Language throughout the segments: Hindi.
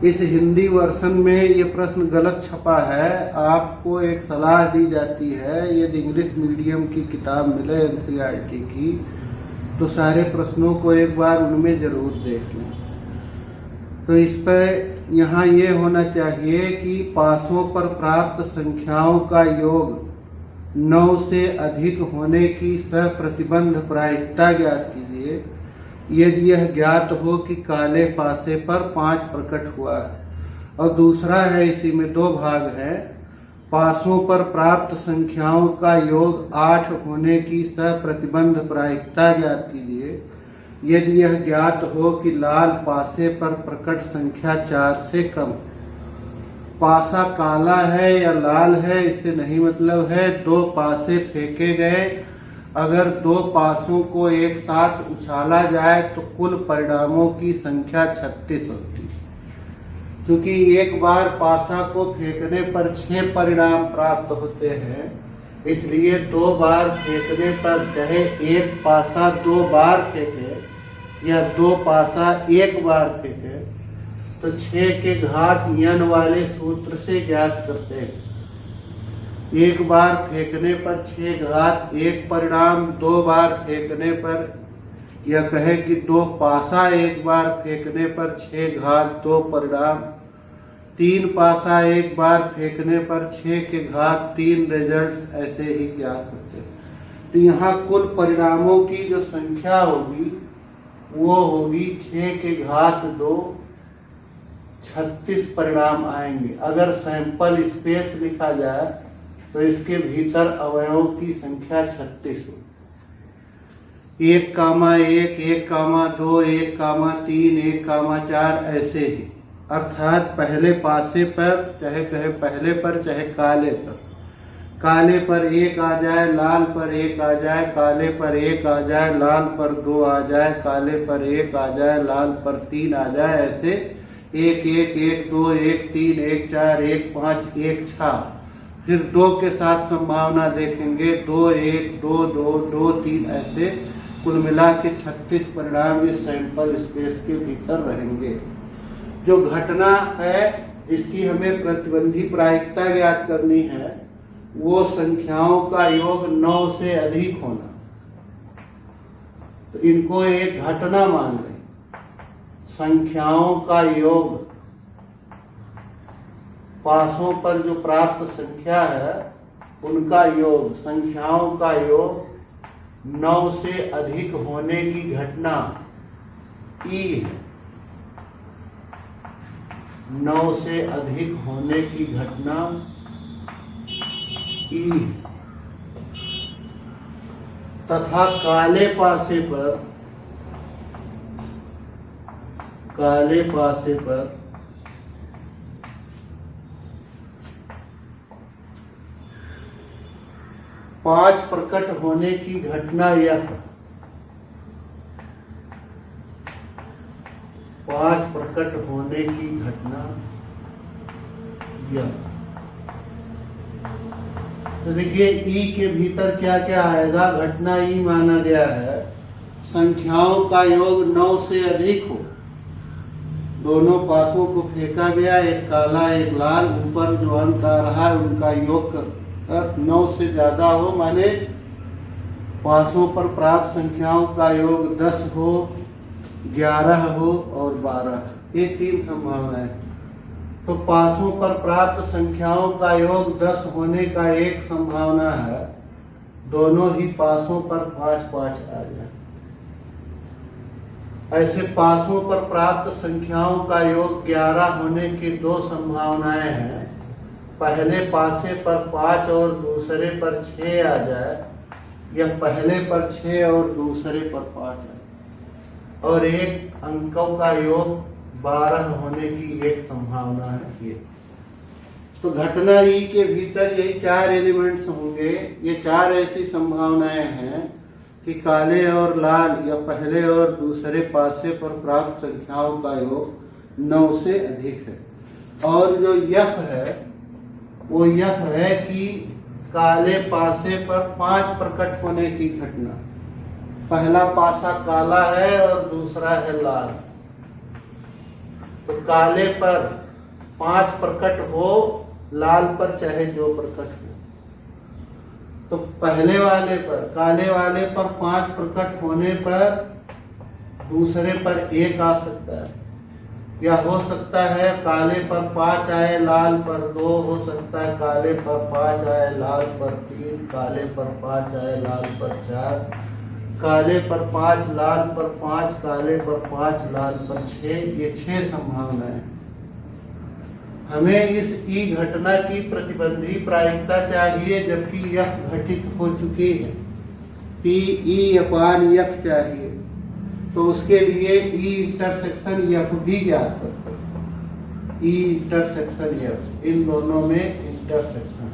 इस हिंदी वर्सन में ये प्रश्न गलत छपा है। आपको एक सलाह दी जाती है, यदि इंग्लिश मीडियम की किताब मिले एनसीईआरटी की, तो सारे प्रश्नों को एक बार उनमें ज़रूर देख लें। तो इस पर यहाँ ये होना चाहिए कि पासों पर प्राप्त संख्याओं का योग 9 से अधिक होने की सप्रतिबंध प्रायिकता ज्ञात कीजिए यदि यह ज्ञात हो कि काले पासे पर 5 प्रकट हुआ है। और दूसरा है, इसी में 2 भाग हैं, पासों पर प्राप्त संख्याओं का योग 8 होने की सप्रतिबंध प्रायिकता ज्ञात कीजिए यदि यह ज्ञात हो कि लाल पासे पर प्रकट संख्या 4 से कम। पासा काला है या लाल है इससे नहीं मतलब है, 2 पासे फेंके गए, अगर 2 पासों को एक साथ उछाला जाए तो कुल परिणामों की संख्या 36 होती है। क्योंकि एक बार पासा को फेंकने पर 6 परिणाम प्राप्त होते हैं, इसलिए 2 बार फेंकने पर, चाहे एक पासा 2 बार फेंके या 2 पासा 1 बार फेंके, तो 6 के घात n वाले सूत्र से ज्ञात करते हैं। एक बार फेंकने पर 6 घात 1 परिणाम, 2 बार फेंकने पर, यह कहे कि 2 पासा 1 बार फेंकने पर 6 घात 2 परिणाम, 3 पासा 1 बार फेंकने पर 6 के घात 3 रिजल्ट ऐसे ही ज्ञात होते हैं। तो यहाँ कुल परिणामों की जो संख्या होगी वो होगी 6 के घात 2, 36 परिणाम आएंगे। अगर सैंपल स्पेस लिखा जाए तो इसके भीतर अवयवों की संख्या 36 हो। 1,1, 1,2, 1,3, 1,4 ऐसे ही। अर्थात पहले पासे पर, चाहे कहे पहले पर चाहे काले पर, काले पर 1 आ जाए, लाल पर 1 आ जाए, काले पर 1 आ जाए, लाल पर 2 आ जाए, काले पर 1 आ जाए, लाल पर 3 आ जाए, ऐसे 1, 1, 1, 2, 1, 3, 1, 4, 1, 5, 1, 6। फिर 2 के साथ संभावना देखेंगे, 2, 1, 2, 2, 2, 3 ऐसे कुल मिला के 36 परिणाम इस सैंपल स्पेस के भीतर रहेंगे। जो घटना है इसकी हमें प्रतिबंधी प्रायिकता ज्ञात करनी है, वो संख्याओं का योग 9 से अधिक होना। तो इनको एक घटना मान लें। संख्याओं का योग, पासों पर जो प्राप्त संख्या है उनका योग, संख्याओं का योग 9 से अधिक होने की घटना ई है। 9 से अधिक होने की घटना ई तथा काले पासे पर 5 प्रकट होने की घटना यह, 5 प्रकट होने की घटना यह। तो देखिए ई के भीतर क्या क्या आएगा। घटना ई माना गया है संख्याओं का योग 9 से अधिक हो, दोनों पासों को फेंका गया, एक काला एक लाल, ऊपर जो अंक आ रहा है उनका योग 9 से ज्यादा हो, माने पासों पर प्राप्त संख्याओं का योग 10 हो, 11 हो और 12। ये 3 संभावनाएं। तो पासों पर प्राप्त संख्याओं का योग 10 होने का एक संभावना है, दोनों ही पासों पर 5-5 आ जाए। ऐसे पासों पर प्राप्त संख्याओं का योग 11 होने की 2 संभावनाएं हैं। पहले पासे पर 5 और दूसरे पर 6 आ जाए, या पहले पर 6 और दूसरे पर 5 आ जाए। और एक अंकों का योग 12 होने की एक संभावना है ये। तो घटना ई के भीतर यही 4 एलिमेंट्स होंगे। ये 4 ऐसी संभावनाएं हैं कि काले और लाल या पहले और दूसरे पासे पर प्राप्त संख्याओं का योग 9 से अधिक है। और जो यफ है वो यफ है कि काले पासे पर 5 प्रकट होने की घटना। पहला पासा काला है और दूसरा है लाल, तो काले पर 5 प्रकट हो, लाल पर चाहे जो प्रकट हो। तो पहले वाले पर, काले वाले पर 5 प्रकट होने पर दूसरे पर 1 आ सकता है, या हो सकता है काले पर 5 आए लाल पर 2, हो सकता है काले पर 5 आए लाल पर 3, काले पर 5 आए लाल पर 4, काले पर 5 लाल पर 5, काले पर 5 लाल पर 6। ये 6 संभावनाएं। हमें इस ई घटना की प्रतिबंधी प्रायिकता चाहिए, जबकि यह घटित हो चुकी है। पी ई अपान यफ चाहिए, तो उसके लिए ई इंटरसेक्शन यफ भी ज्ञात करते हैं। ई इंटरसेक्शन यफ, इन दोनों में इंटरसेक्शन।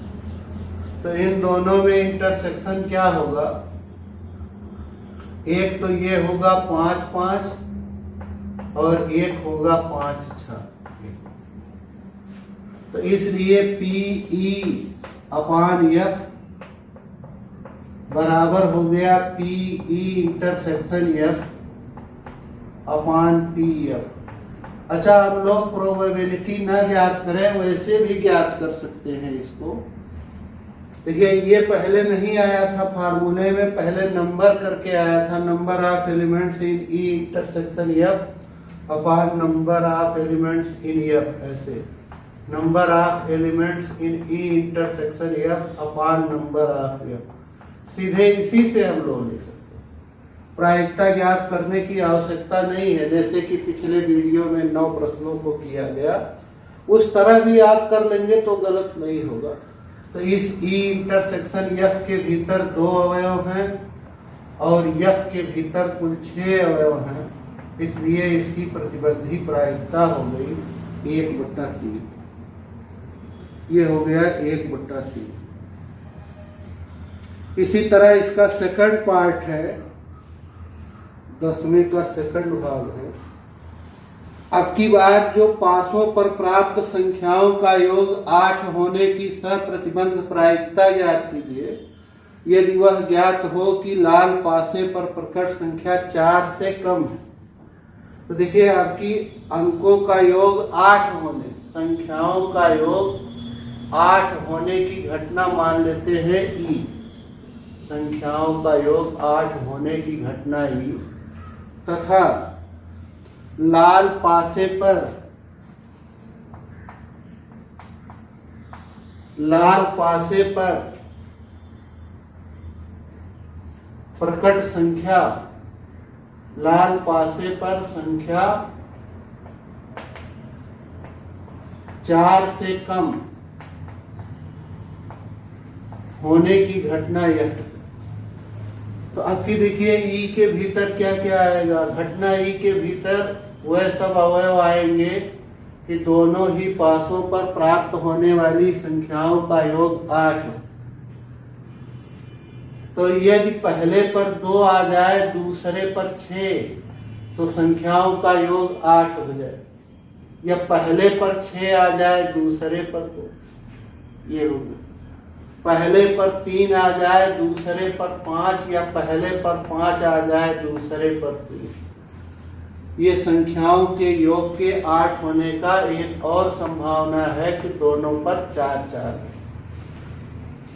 तो इन दोनों में इंटरसेक्शन क्या होगा? एक तो ये होगा 5 5 और एक होगा 5 6। तो इसलिए पी ई अपान एफ बराबर हो गया पी ई इंटरसेक्शन एफ अपान पी एफ। अच्छा, हम लोग प्रोबेबिलिटी ना ज्ञात करें, वैसे भी ज्ञात कर सकते हैं इसको। देखिए, ये पहले नहीं आया था फार्मूले में, पहले नंबर करके आया था, number of elements in E intersection F upon number of elements in F. ऐसे number of elements in E intersection F upon number of F. सीधे इसी से हम लोग लिख सकते हैं। प्रायिकता ज्ञात करने की आवश्यकता नहीं है, जैसे कि पिछले वीडियो में 9 प्रश्नों को किया गया, उस तरह भी आप कर लेंगे तो गलत नहीं होगा। तो इस ई इंटरसेक्शन एफ के भीतर 2 अवयव हैं और एफ के भीतर कुल 6 अवयव हैं, इसलिए इसकी प्रतिबंधी प्रायिकता हो गई 1/3। ये हो गया 1/3। इसी तरह इसका सेकंड पार्ट है, 10वीं का सेकंड भाग है। अब की बार जो पासों पर प्राप्त संख्याओं का योग 8 होने की सप्रतिबंध प्रायिकता ज्ञात कीजिए, यदि वह ज्ञात हो कि लाल पासे पर प्रकट संख्या 4 से कम है। तो देखिए, आपकी अंकों का योग 8 होने, संख्याओं का योग 8 होने की घटना मान लेते हैं ई। संख्याओं का योग 8 होने की घटना ई, तथा लाल पासे पर प्रकट संख्या, लाल पासे पर संख्या 4 से कम होने की घटना यह। तो आपकी देखिए ई के भीतर क्या क्या आएगा? घटना ई के भीतर वह सब अवयव आएंगे कि दोनों ही पासों पर प्राप्त होने वाली संख्याओं का योग 8 हो। तो यदि पहले पर 2 आ जाए, दूसरे पर 6, तो संख्याओं का योग 8 हो जाए। या पहले पर 6 आ जाए, दूसरे पर 2, ये होगा। पहले पर 3 आ जाए, दूसरे पर 5, या पहले पर 5 आ जाए, दूसरे पर 3। ये संख्याओं के योग के 8 होने का एक और संभावना है कि दोनों पर 4 है,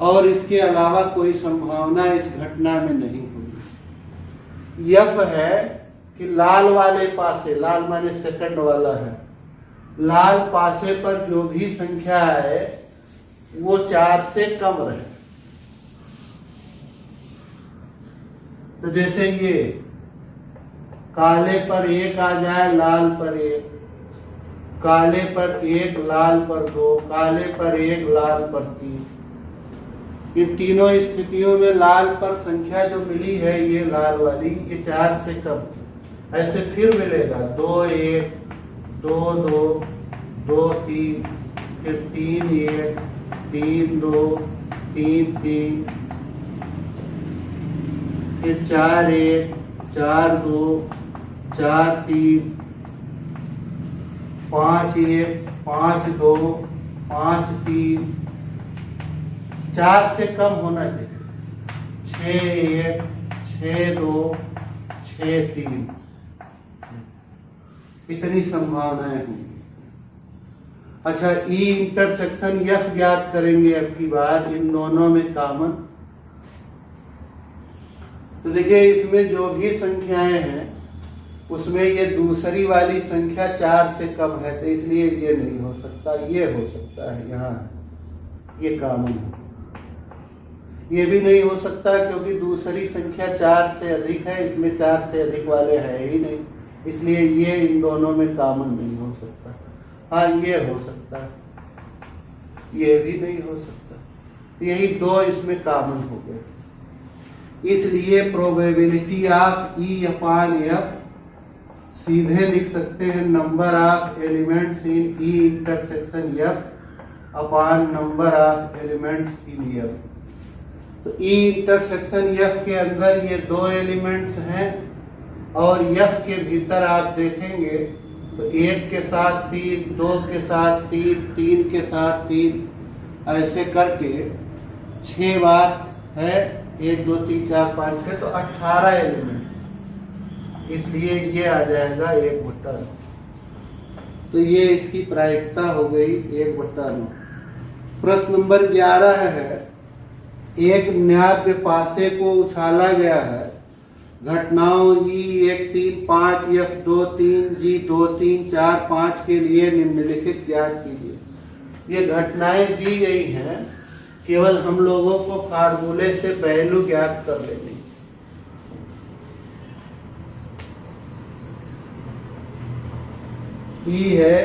और इसके अलावा कोई संभावना इस घटना में नहीं होगी। यह है कि लाल वाले पासे, लाल माने सेकंड वाला है, लाल पासे पर जो भी संख्या है वो 4 से कम रहे। तो जैसे ये काले पर 1 आ जाए, लाल पर 1, काले पर 1, लाल पर 2, काले पर 1, लाल पर 3। इन तीनों स्थितियों में लाल पर संख्या जो मिली है, ये लाल वाली, ये 4 से कम। ऐसे फिर मिलेगा 2 1, 2 2, 2 3, फिर 3 1, 3 2, 3 3, फिर 4 1, 4 2, 4 3, 5 1, 5 2, 5 3। 4 से कम होना चाहिए। 6 1, 6 2, 6 3। इतनी संभावनाएं होंगी। अच्छा, ई इंटरसेक्शन एफ ज्ञात करेंगे अब की बार इन दोनों में कॉमन। तो देखिए इसमें जो भी संख्याएं हैं उसमें ये दूसरी वाली संख्या 4 से कम है, तो इसलिए ये नहीं हो सकता, ये हो सकता है, यहाँ ये कॉमन है। ये भी नहीं हो सकता क्योंकि दूसरी संख्या 4 से अधिक है, इसमें 4 से अधिक वाले है ही नहीं, इसलिए ये इन दोनों में कॉमन नहीं हो सकता। हाँ, ये हो सकता है, ये भी नहीं हो सकता। यही दो इसमें कॉमन हो गए, इसलिए probability of E upon F सीधे लिख सकते हैं number of elements in E intersection F upon number of elements in F. तो ई इंटरसेक्शन एफ के अंदर ये दो एलिमेंट्स हैं और एफ के भीतर आप देखेंगे तो 1 के साथ 3, 2 के साथ 3, 3 के साथ 3, ऐसे करके 6 बार है, 1 2 3 4 5 6, तो 18 एलिमेंट, इसलिए ये आ जाएगा 1/9। तो ये इसकी प्रायिकता हो गई 1/9। प्रश्न नंबर 11 है, एक न्याव्य पासे को उछाला गया है, घटनाओं E1 3 5 F2 3 G2 3 4 5 के लिए निम्नलिखित ज्ञात कीजिए। ये घटनाएं दी गई हैं, केवल हम लोगों को फार्मूले से वैल्यू ज्ञात कर लेनी। E है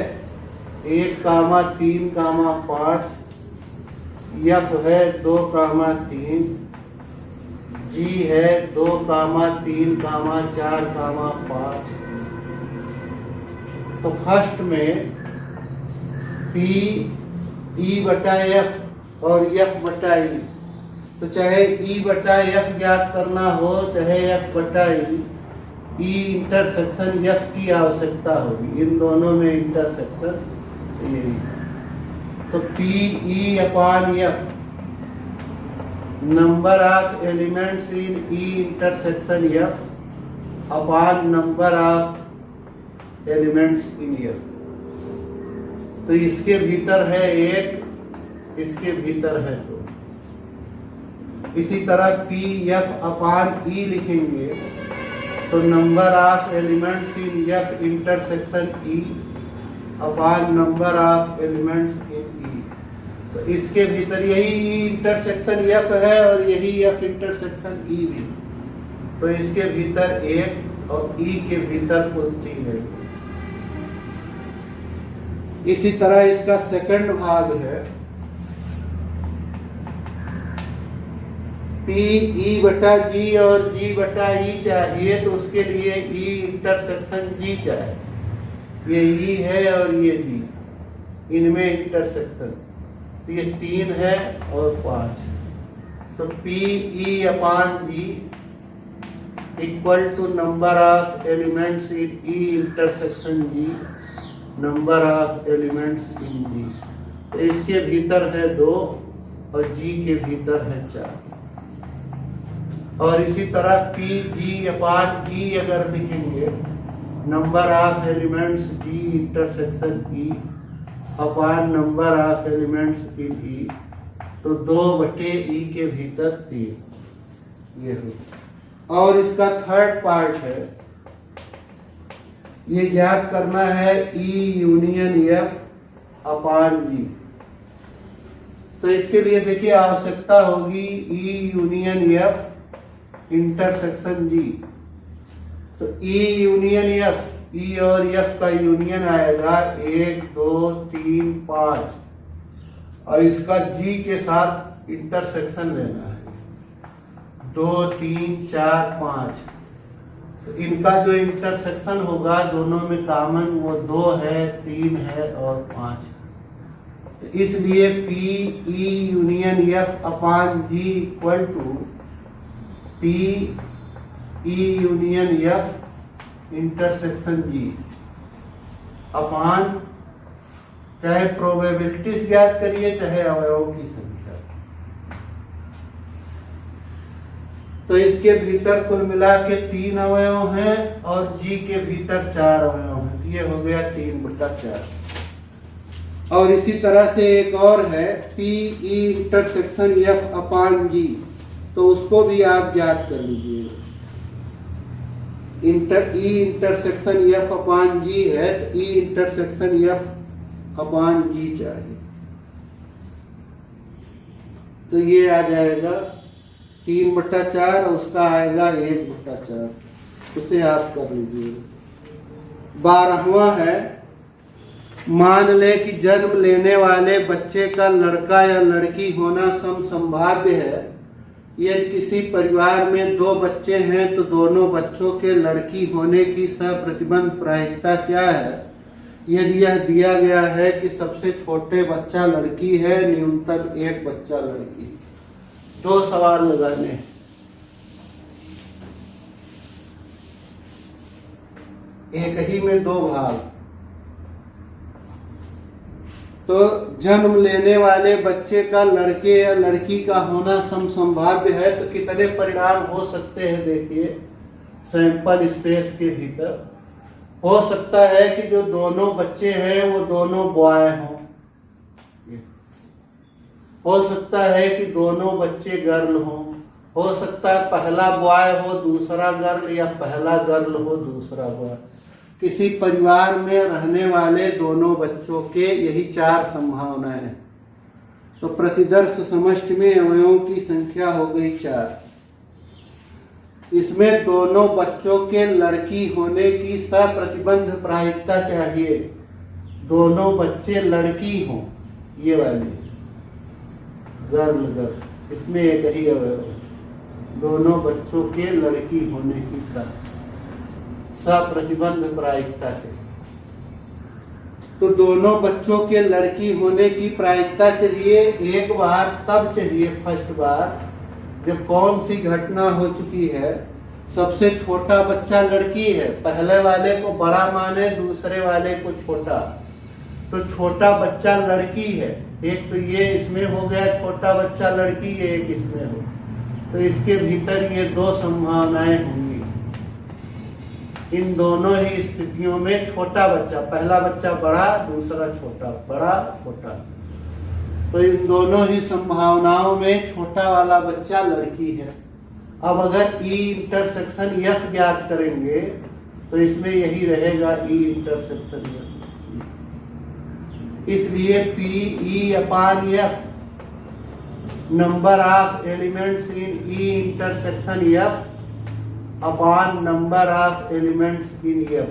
1, 3, 5, F है 2, 3, G है 2, 3, 4, 5। तो फर्स्ट में P E/F और F/E, तो चाहे E/F ज्ञात करना हो चाहे F/E, ई इंटरसेक्शन एफ की आवश्यकता होगी, इन दोनों में इंटरसेक्शन यही। तो P E upon F number of elements in E intersection F upon number of elements in F. तो इसके भीतर है 1, इसके भीतर है 2। इसी तरह पी एफ अपॉन ई लिखेंगे तो number of elements in F intersection E upon number of elements in E. तो इसके भीतर यही ई इंटरसेक्शन एफ है और यही एफ इंटरसेक्शन ई भी, तो इसके भीतर 1 और ई के भीतर कुल 3 है। इसी तरह इसका सेकंड भाग है P E/G और G/E चाहिए, तो उसके लिए E इंटरसेक्शन G चाहिए। ये E है और ये G, इनमें इंटरसेक्शन, तो ये 3 है और 5। तो P E upon G equal to number of elements in E intersection G number of elements in G। तो इसके भीतर है 2 और G के भीतर है 4। और इसी तरह पी जी अपॉन ई अगर लिखेंगे number of elements E intersection E upon number of elements in E, तो 2/E के भीतर 3 ये हो। और इसका थर्ड पार्ट है, ये ज्ञात करना है ई यूनियन एफ अपॉन जी। तो इसके लिए देखिए आवश्यकता होगी ई यूनियन एफ इंटरसेक्शन जी। तो ई यूनियन एफ, ई और एफ का यूनियन आएगा 1 2 3 5, और इसका जी के साथ इंटरसेक्शन लेना है 2 3 4 5। तो इनका जो इंटरसेक्शन होगा दोनों में कॉमन वो 2 है, 3 है और 5। तो इसलिए P E union F upon G equal to P E union F intersection G upon, चाहे प्रोबेबिलिटीज ज्ञात करिए चाहे अवयवों की संख्या। तो इसके भीतर कुल मिला के 3 अवयव हैं और जी के भीतर 4 अवयव हैं, ये हो गया 3/4। और इसी तरह से एक और है पी ई इंटरसेक्शन एफ अपान जी, तो उसको भी आप ज्ञात कर लीजिएगा। ई इंटरसेक्शन एफ अपान जी है तो ई इंटरसेक्शन एफ अपान जी चाहिए, तो ये आ जाएगा 3/4 और उसका आएगा 1/4, उसे आप कर लीजिएगा। 12वां है, मान ले कि जन्म लेने वाले बच्चे का लड़का या लड़की होना समसंभाव्य है। यदि किसी परिवार में 2 बच्चे हैं तो दोनों बच्चों के लड़की होने की सहप्रतिबंध प्रायिकता क्या है? यदि यह दिया गया है कि सबसे छोटे बच्चा लड़की है, न्यूनतम एक बच्चा लड़की। 2 सवाल लगाने हैं। एक ही में 2 भाग। तो जन्म लेने वाले बच्चे का लड़के या लड़की का होना समसंभाव्य है तो कितने परिणाम हो सकते हैं? देखिए, सैंपल स्पेस के भीतर हो सकता है कि जो दोनों बच्चे हैं वो दोनों बॉय हों, हो सकता है कि दोनों बच्चे गर्ल हों, हो सकता है पहला बॉय हो दूसरा गर्ल, या पहला गर्ल हो दूसरा बॉय। किसी परिवार में रहने वाले दोनों बच्चों के यही 4 संभावनाएं हैं। तो प्रतिदर्श समष्टि में अवयवों की संख्या हो गई 4। इसमें दोनों बच्चों के लड़की होने की सप्रतिबंध प्रायिकता चाहिए। दोनों बच्चे लड़की हों, ये वाली गर्ल, इसमें एक ही अवयव, दोनों बच्चों के लड़की होने की सप्रतिबंध प्रायिकता से। तो दोनों बच्चों के लड़की होने की प्रायिकता चाहिए एक बार, तब चाहिए फर्स्ट बार जब कौन सी घटना हो चुकी है, सबसे छोटा बच्चा लड़की है, पहले वाले को बड़ा माने, दूसरे वाले को छोटा, तो छोटा बच्चा लड़की है। एक तो ये इसमें हो गया छोटा बच्चा लड़की, एक इसमें हो, तो इसके भीतर ये 2 संभावनाएं होंगी। इन दोनों ही स्थितियों में छोटा बच्चा, पहला बच्चा बड़ा, दूसरा छोटा, बड़ा छोटा, तो इन दोनों ही संभावनाओं में छोटा वाला बच्चा लड़की है। अब अगर ई इंटरसेक्शन एफ ज्ञात करेंगे तो इसमें यही रहेगा ई इंटरसेक्शन एफ। इसलिए P E upon F number of elements in E intersection F upon number of elements in F.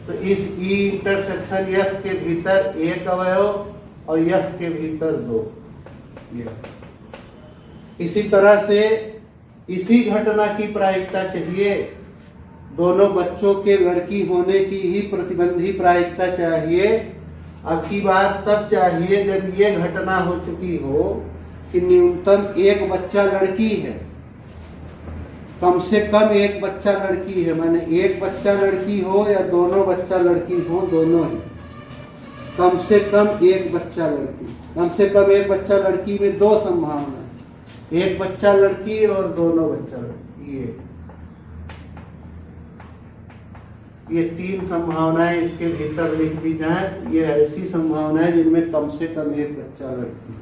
तो इस ई इंटरसेक्शन एफ के भीतर 1 अवयव और एफ के भीतर 2। इसी तरह से इसी घटना की प्रायिकता चाहिए, दोनों बच्चों के लड़की होने की ही प्रतिबंधी प्रायिकता चाहिए। अब की बार तब चाहिए जब ये घटना हो चुकी हो कि न्यूनतम एक बच्चा लड़की है, कम से कम एक बच्चा लड़की है, माने एक बच्चा लड़की हो या दोनों बच्चा लड़की हो, दोनों ही, कम से कम एक बच्चा लड़की। कम से कम एक बच्चा लड़की में 2 संभावना है, एक बच्चा लड़की और दोनों बच्चा लड़की। ये 3 संभावनाएं इसके भीतर लिख दी जाए। ये ऐसी संभावनाएं जिनमें कम से कम एक बच्चा लड़की।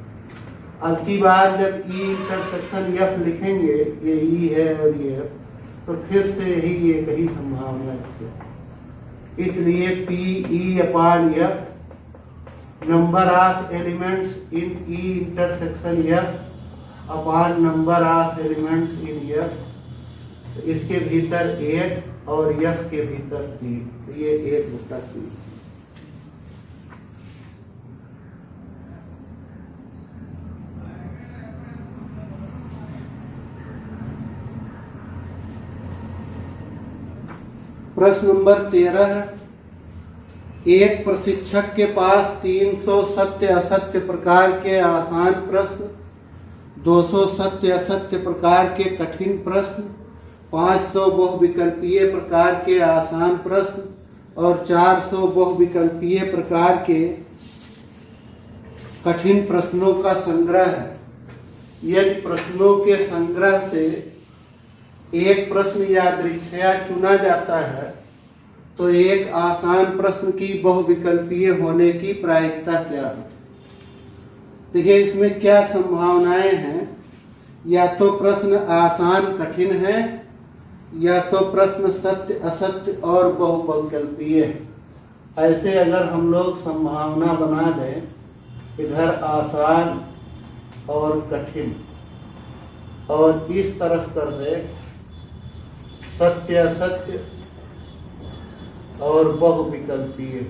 अब की बार जब ई इंटरसेक्शन एफ लिखेंगे, ये ई है और ये एफ, तो फिर से यही एक ही संभावना है। इसलिए P E upon F number of elements in E intersection F upon number of elements in F, तो इसके भीतर 1 और एफ के भीतर 3, तो ये 1/3। प्रश्न नंबर 13 है, एक प्रशिक्षक के पास 300 सत्य असत्य प्रकार के आसान प्रश्न, 200 सत्य असत्य प्रकार के कठिन प्रश्न, 500 बहुविकल्पीय प्रकार के आसान प्रश्न और 400 बहुविकल्पीय प्रकार के कठिन प्रश्नों का संग्रह है। यदि प्रश्नों के संग्रह से एक प्रश्न यादृच्छया चुना जाता है तो एक आसान प्रश्न की बहुविकल्पीय होने की प्रायिकता क्या है? देखिए इसमें क्या संभावनाएं हैं। या तो प्रश्न आसान कठिन है, या तो प्रश्न सत्य असत्य और बहुविकल्पीय है। ऐसे अगर हम लोग संभावना बना दें, इधर आसान और कठिन, और इस तरफ कर दे सत्य असत्य और बहुविकल्पीय,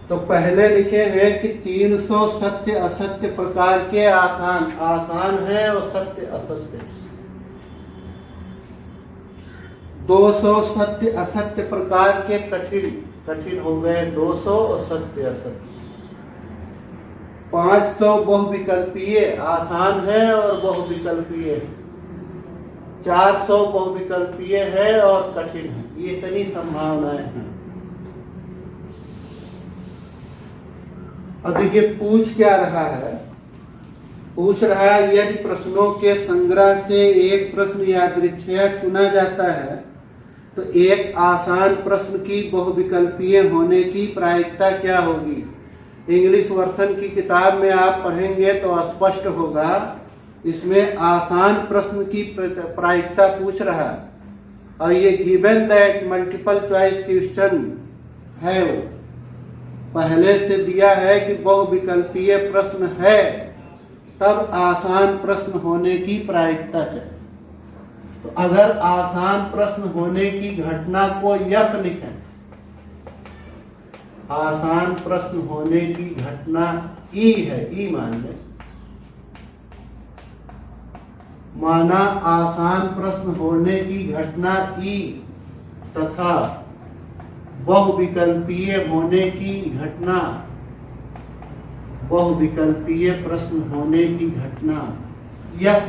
तो पहले लिखे हैं कि 300 सत्य असत्य प्रकार के आसान है और सत्य असत्य। 200 सत्य असत्य प्रकार के कठिन हो गए 200 और सत्य असत्य। 500 बहुविकल्पीय आसान है और बहुविकल्पीय। 400 बहुविकल्पीय है और कठिन है। ये इतनी संभावनाएं हैं। अब देखिए पूछ क्या रहा है। पूछ रहा है यदि प्रश्नों के संग्रह से एक प्रश्न यादृच्छया चुना जाता है तो एक आसान प्रश्न की बहुविकल्पीय होने की प्रायिकता क्या होगी। इंग्लिश वर्जन की किताब में आप पढ़ेंगे तो स्पष्ट होगा। इसमें आसान प्रश्न की प्रायिकता पूछ रहा है, और ये given that multiple choice question है, वो पहले से दिया है कि बहुविकल्पीय प्रश्न है, तब आसान प्रश्न होने की प्रायिकता है। तो अगर आसान प्रश्न होने की घटना को यक लिखें, आसान प्रश्न होने की घटना ई है, ई मान लें, माना आसान प्रश्न होने की घटना ई तथा बहुविकल्पीय होने की घटना, बहुविकल्पीय प्रश्न होने की घटना यह।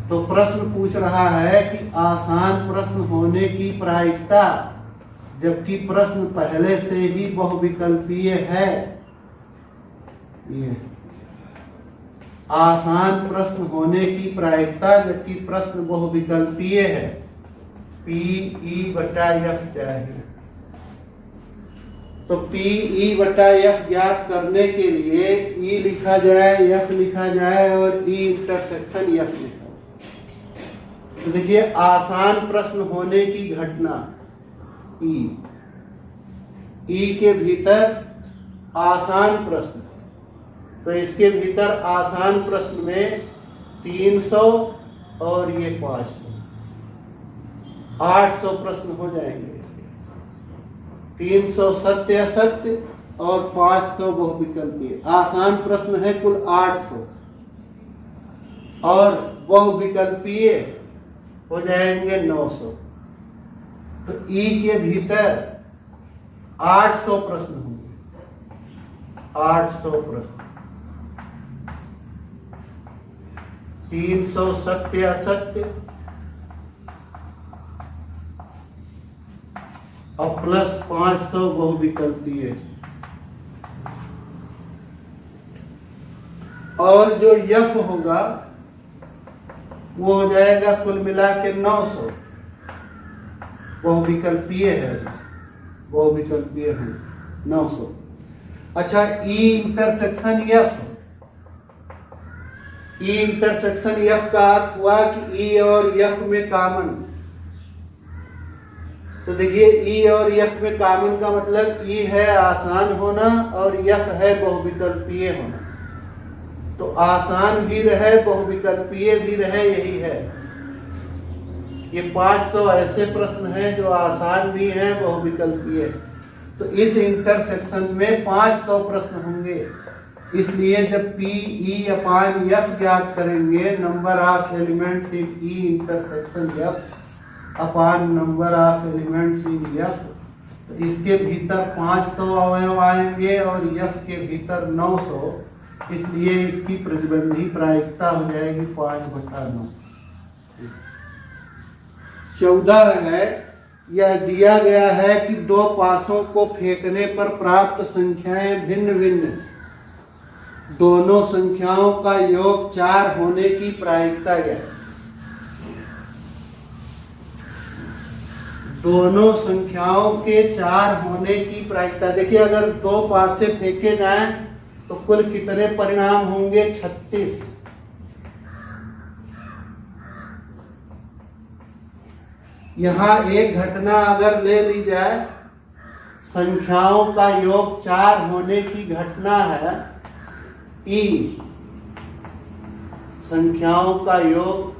तो प्रश्न पूछ रहा है कि आसान प्रश्न होने की प्रायिकता, जबकि प्रश्न पहले से ही बहुविकल्पीय है। ये आसान प्रश्न होने की प्रायिकता जबकि प्रश्न बहुविकल्पीय है, PE/F चाहिए। तो PE/F ज्ञात करने के लिए E लिखा जाए, F लिखा जाए और E इंटरसेक्शन F लिखा। तो देखिए आसान प्रश्न होने की घटना E के भीतर आसान प्रश्न, तो इसके भीतर आसान प्रश्न में 300 और ये 500, 800 प्रश्न हो जाएंगे। 300 सत्य असत्य और 500 बहुविकल्पीय। आसान प्रश्न है कुल 800 और बहुविकल्पीय हो जाएंगे 900। तो ई के भीतर 800 प्रश्न होंगे, 800 प्रश्न। 300 सत्य असत्य और प्लस 500 बहुविकल्पीय, और जो यफ होगा वो हो जाएगा कुल मिला के 900। बहुविकल्पीय है, बहुविकल्पीय है 900। अच्छा E intersection F, E intersection F का अर्थ हुआ कि ई और यफ में कॉमन। तो देखिए ई और यफ में कॉमन का मतलब ई है आसान होना और यफ है बहुविकल्पीय होना। तो आसान भी रहे बहुविकल्पीय भी रहे, यही है। ये 500 ऐसे प्रश्न हैं जो आसान भी हैं बहुविकल्पीय। तो इस इंटरसेक्शन में 500 प्रश्न होंगे। इसलिए जब PE/F ज्ञात करेंगे, number of elements in E intersection F upon number of elements in F, तो इसके भीतर 500 अवयव आएंगे और F के भीतर 900। इसलिए इसकी प्रतिबंधी प्रायिकता हो जाएगी 5/9। 14 है यह दिया गया है कि दो पासों को फेंकने पर प्राप्त संख्याएं भिन्न भिन्न, दोनों संख्याओं का योग 4 होने की प्रायिकता क्या है? दोनों संख्याओं के 4 होने की प्रायिकता। देखिए, अगर दो पासे फेंके जाएं तो कुल कितने परिणाम होंगे? 36। यहां एक घटना अगर ले ली जाए, संख्याओं का योग 4 होने की घटना है ई, संख्याओं का योग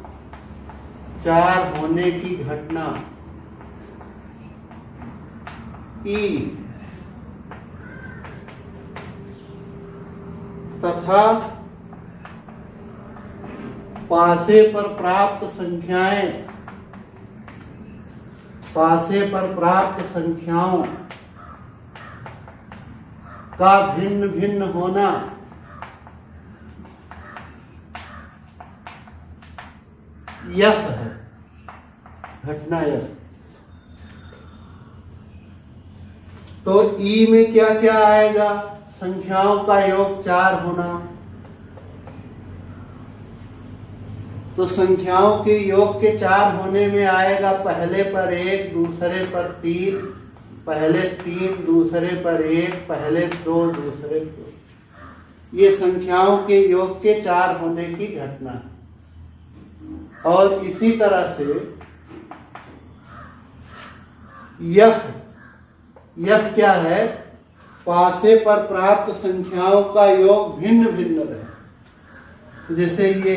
4 होने की घटना ई, तथा पासे पर प्राप्त संख्याएं, पासे पर प्राप्त संख्याओं का भिन्न भिन्न होना यह है घटना यह। तो ई में क्या क्या आएगा? संख्याओं का योग 4 होना। तो संख्याओं के योग के 4 होने में आएगा पहले पर 1, दूसरे पर 3, पहले 3, दूसरे पर 1, पहले 2, दूसरे 2। ये संख्याओं के योग के 4 होने की घटना। और इसी तरह से यह क्या है? पासे पर प्राप्त संख्याओं का योग भिन्न भिन्न रहे। जैसे ये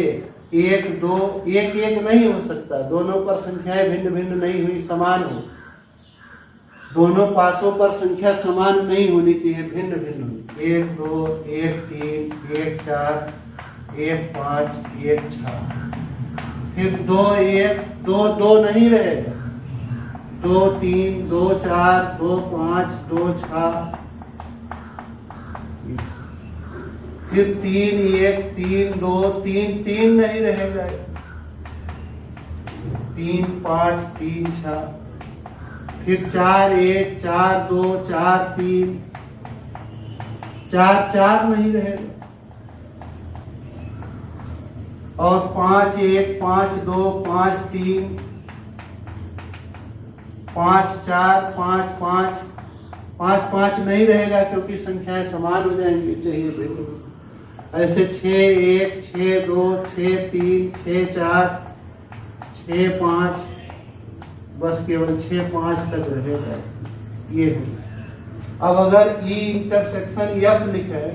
1, 2, 1, 1 नहीं हो सकता, दोनों पर संख्याएं भिन्न भिन्न नहीं हुई, समान हो। दोनों पासों पर संख्या समान नहीं होनी चाहिए, भिन्न भिन्न हुई। 1, 2, 1, 3, 1, 4, 1, 5, 1, 6। फिर 2, 1, 2, 2 नहीं रहेगा, 2, 3, 2, 4, 2, 5, 2, 6। फिर 3, 1, 3, 2, 3, 3 नहीं रहेगा, 3, 5, 3, 6। फिर 4, 1, 4, 2, 4, 3, 4, 4 नहीं रहेगा। और 5, 1, 5, 2, 5, 3, 5, 4, 5, 5, 5, 5 नहीं रहेगा, क्योंकि संख्याएं समान हो जाएंगी, चाहिए बिल्कुल। ऐसे 6, 1, 6, 2, 6, 3, 6, 4, 6, 5, बस केवल 6, 5 तक रहेगा। ये है। अब अगर ई इंटरसेक्शन एफ लिखे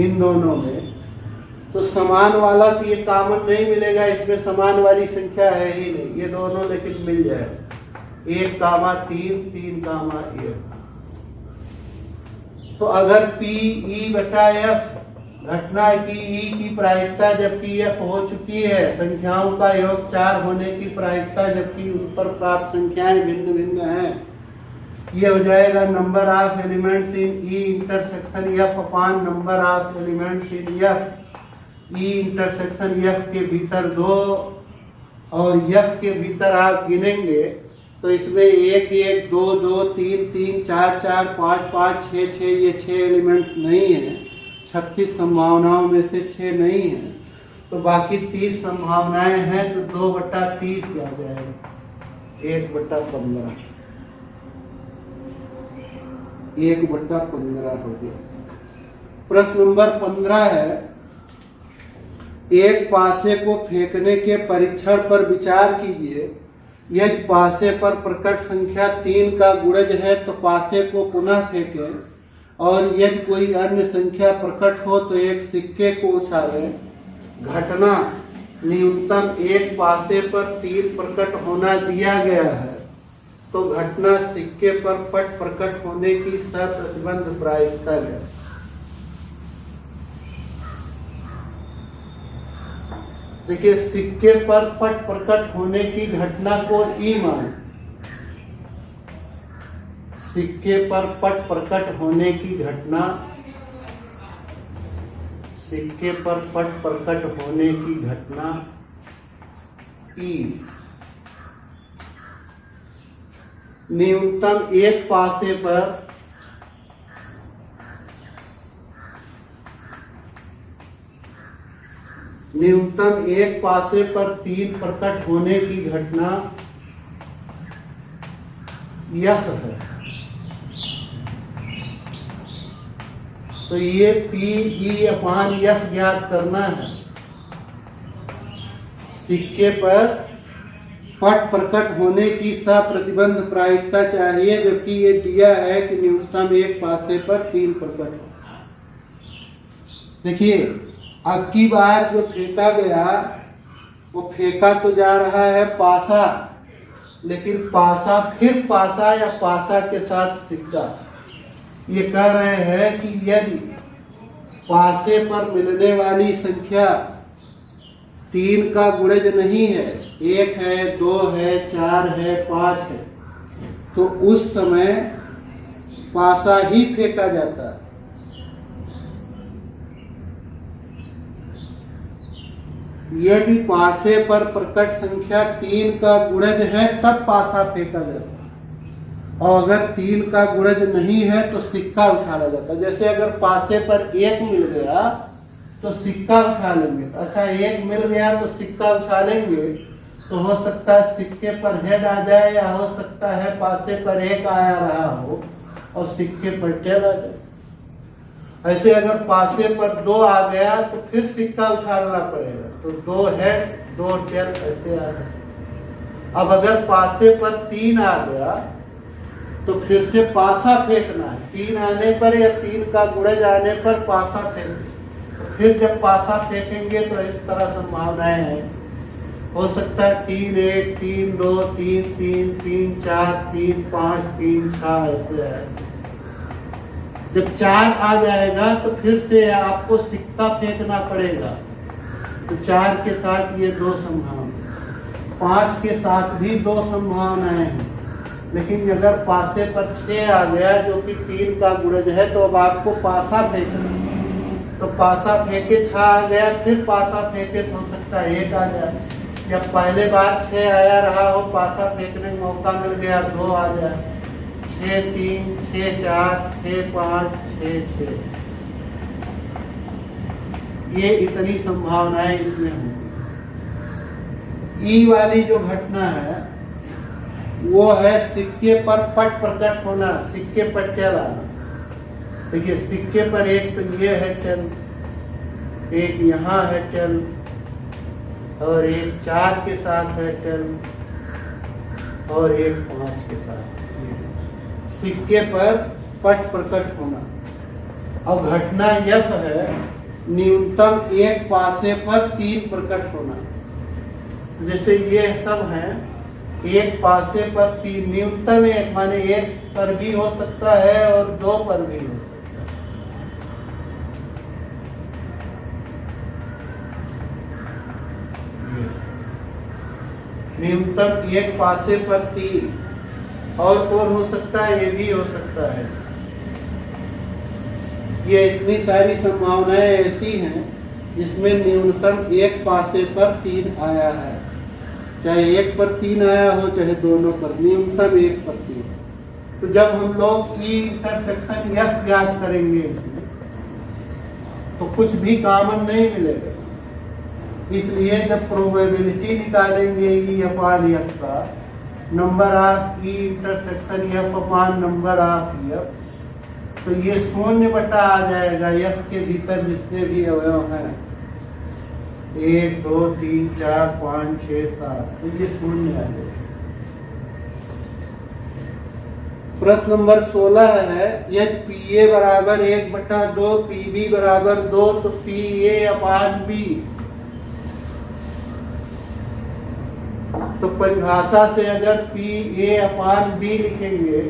इन दोनों में, तो समान वाला तो ये कॉमन नहीं मिलेगा, इसमें समान वाली संख्या है ही नहीं, ये दोनों लेकिन मिल जाएगा। 1, 3, 3, 1। तो अगर पी ई बटा एफ घटना की ई की प्रायिकता जबकि एफ हो चुकी है, संख्याओं का योग 4 होने की प्रायिकता जबकि उन पर प्राप्त संख्याएं भिन्न भिन्न हैं, ये हो जाएगा number of elements in E intersection F upon number of elements in F. E intersection F के भीतर 2 और एफ के भीतर आप गिनेंगे तो इसमें 1, 1, 2, 2, 3, 3, 4, 4, 5, 5, 6, 6, ये 6 एलिमेंट्स नहीं है। 36 संभावनाओं में से 6 नहीं है, तो बाकी 30 संभावनाएं हैं, तो 2/30 आ जाएगा, 1/15, 1/15 हो गया। प्रश्न नंबर 15 है, एक पासे को फेंकने के परीक्षण पर विचार कीजिए। यदि पासे पर प्रकट संख्या 3 का गुणज है तो पासे को पुनः फेंकें, और यदि कोई अन्य संख्या प्रकट हो तो एक सिक्के को उछालें। घटना न्यूनतम एक पासे पर 3 प्रकट होना दिया गया है, तो घटना सिक्के पर पट प्रकट होने की सहप्रतिबंध प्रायिकता है। देखिए, सिक्के पर पट प्रकट होने की घटना को ई मान, सिक्के पर पट प्रकट होने की घटना, सिक्के पर पट प्रकट होने की घटना ई, न्यूनतम एक पासे पर तीन प्रकट होने की घटना यह है। तो ये P/E/S ज्ञात करना है। सिक्के पर पट प्रकट होने की सप्रतिबंध प्रायिकता चाहिए, जबकि ये दिया है कि न्यूनतम एक पासे पर तीन प्रकट हो। देखिए, अब की बार जो फेंका गया वो फेंका तो जा रहा है पासा, लेकिन पासा फिर पासा या पासा के साथ सिक्का। ये कह रहे हैं कि यदि पासे पर मिलने वाली संख्या 3 का गुणज नहीं है, 1 है, 2 है, 4 है, 5 है, तो उस समय पासा ही फेंका जाता है। यदि पासे पर प्रकट संख्या 3 का गुणज है तब पासा फेंका जाता है, और अगर 3 का गुणज नहीं है तो सिक्का उछाला जाता है। जैसे अगर पासे पर 1 मिल गया तो सिक्का उछालेंगे। अच्छा, 1 मिल गया तो सिक्का उछालेंगे, तो हो सकता है सिक्के पर हेड आ जाए, या हो सकता है पासे पर 1 आया रहा हो और सिक्के पर टेल आ जाए। ऐसे अगर पासे पर 2 आ गया तो फिर सिक्का उछालना पड़ेगा, तो 2 हेड 2 टेल ऐसे आ सकते। अब अगर पासे पर 3 आ गया तो फिर से पासा फेंकना है। 3 आने पर या 3 का गुणज आने पर पासा फेंकेंगे। तो फिर जब पासा फेंकेंगे तो इस तरह संभावनाएं हैं। हो सकता है 3 1 3 2 3 3 3 4 3 5 3 6 ऐसे है। जब 4 आ जाएगा तो फिर से आपको सिक्का फेंकना पड़ेगा। तो 4 के साथ ये 2 संभावना, 5 के साथ भी 2 संभावनाएं हैं। लेकिन अगर पासे पर 6 आ गया जो कि 3 का गुणज है, तो अब आपको पासा फेंकना। तो पासा फेंके 6 आ गया, फिर पासा फेंके तो हो सकता है 1 आ जाए, या पहले बार 6 आया रहा हो, पासा फेंकने का मौका मिल गया 2 आ जाए। 6 3 6 4 6 5 6 6, ये इतनी संभावनाएं इसमें होंगी। ई वाली जो घटना है वो है सिक्के पर पट प्रकट होना, सिक्के पर टेल आना। देखिए, सिक्के पर एक तो ये है टेल, एक यहाँ है टेल, और एक 4 के साथ है टेल, और एक 5 के साथ। सिक्के पर पट प्रकट होना। अब घटना यह है न्यूनतम एक पासे पर 3 प्रकट होना। जैसे ये सब है, एक पासे पर 3, न्यूनतम एक माने 1 पर भी हो सकता है और 2 पर भी हो सकता है। न्यूनतम एक पासे पर 3, और कौन हो सकता है? ये भी हो सकता है। ये इतनी सारी संभावनाएं ऐसी हैं जिसमें न्यूनतम एक पासे पर 3 आया है। चाहे 1 पर 3 आया हो, चाहे दोनों पर, न्यूनतम 1 पर 3। तो जब हम लोग ई इंटरसेक्शन एफ ज्ञात करेंगे इसमें, तो कुछ भी कॉमन नहीं मिलेगा। इसलिए जब प्रोबेबिलिटी निकालेंगे ई अपान एफ का, number of E intersection F upon number of F, तो ये शून्य बटा आ जाएगा एफ के भीतर जितने भी अवयव हैं, 1 2 3 4 5 6 7, तो ये शून्य आ जाएगा। प्रश्न नंबर 16 है, यदि पी ए बराबर 1/2, पी बी बराबर 2, तो पी ए अपान बी। तो परिभाषा से अगर पी ए अपान बी लिखेंगे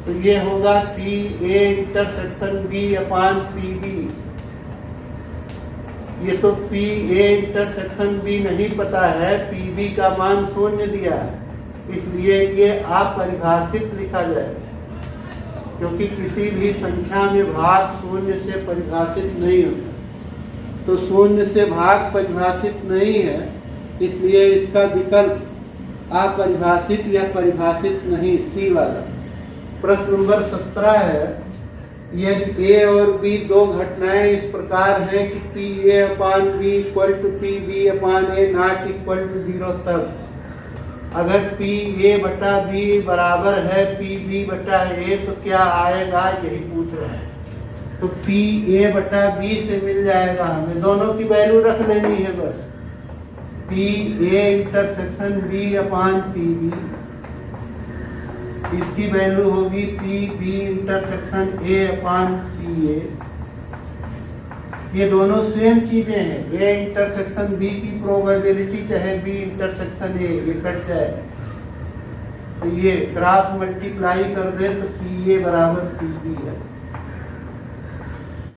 तो ये होगा P A intersection B upon P B. ये तो पी ए इंटरसेक्शन बी नहीं पता है, पी बी का मान शून्य दिया है, इसलिए ये अपरिभाषित लिखा जाएगा, क्योंकि किसी भी संख्या में भाग शून्य से परिभाषित नहीं होता। तो शून्य से भाग परिभाषित नहीं है, इसलिए इसका विकल्प अपरिभाषित या परिभाषित नहीं, सी वाला। प्रश्न नंबर 17 है, यदि ए और बी दो घटनाएं इस प्रकार हैं कि P A upon B equal to P B upon A not equal to 0, तब अगर पी ए बटा बी बराबर है पी बी बटा ए तो क्या आएगा, यही पूछ रहा है। तो पी ए बटा बी से मिल जाएगा, हमें दोनों की वैल्यू रख लेनी है बस। P A intersection B upon P B, इसकी वैल्यू होगी P B intersection A upon P A. ये दोनों सेम चीजें हैं, ए इंटरसेक्शन बी की प्रोबेबिलिटी चाहे बी इंटरसेक्शन ए, ये कट जाए तो ये क्रॉस मल्टीप्लाई कर दे तो पी ए बराबर पी बी है।